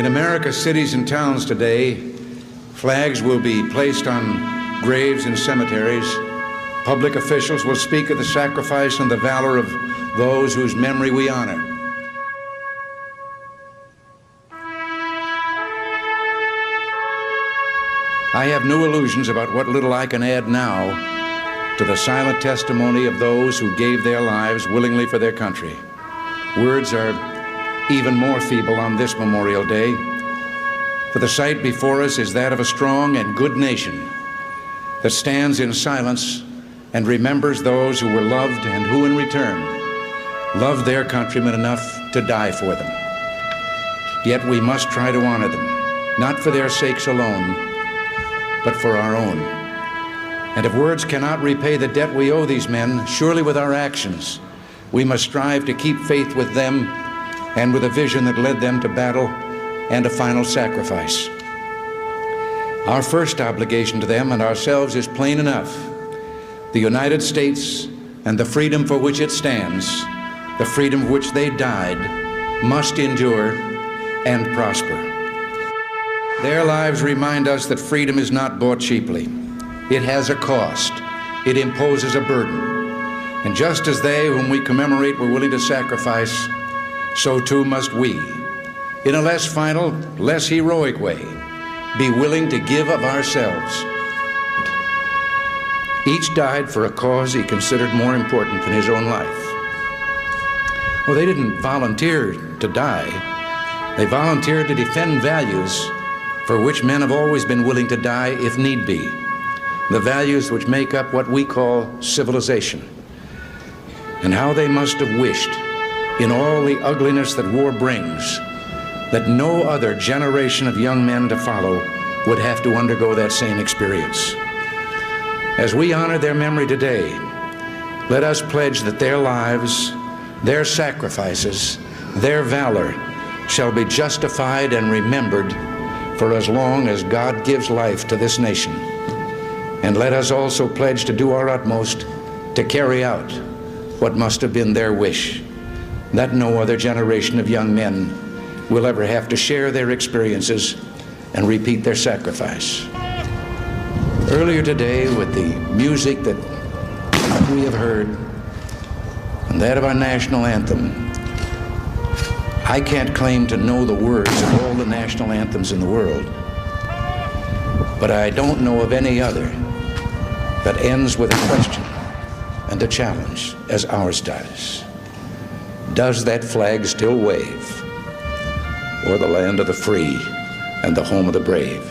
In America's cities and towns today, flags will be placed on graves and cemeteries. Public officials will speak of the sacrifice and the valor of those whose memory we honor. I have no illusions about what little I can add now to the silent testimony of those who gave their lives willingly for their country. Words are even more feeble on this Memorial Day, for the sight before us is that of a strong and good nation that stands in silence and remembers those who were loved and who in return loved their countrymen enough to die for them. Yet we must try to honor them, not for their sakes alone, but for our own. And if words cannot repay the debt we owe these men, surely with our actions we must strive to keep faith with them and with a vision that led them to battle and a final sacrifice. Our first obligation to them and ourselves is plain enough. The United States and the freedom for which it stands, the freedom for which they died, must endure and prosper. Their lives remind us that freedom is not bought cheaply. It has a cost. It imposes a burden. And just as they whom we commemorate were willing to sacrifice, so too must we, in a less final, less heroic way, be willing to give of ourselves. Each died for a cause he considered more important than his own life. Well, they didn't volunteer to die. They volunteered to defend values for which men have always been willing to die if need be, the values which make up what we call civilization. And how they must have wished, in all the ugliness that war brings, that no other generation of young men to follow would have to undergo that same experience. As we honor their memory today, let us pledge that their lives, their sacrifices, their valor shall be justified and remembered for as long as God gives life to this nation. And let us also pledge to do our utmost to carry out what must have been their wish, that no other generation of young men will ever have to share their experiences and repeat their sacrifice. Earlier today, with the music that we have heard and that of our national anthem, I can't claim to know the words of all the national anthems in the world, but I don't know of any other that ends with a question and a challenge as ours does. Does that flag still wave o'er the land of the free and the home of the brave?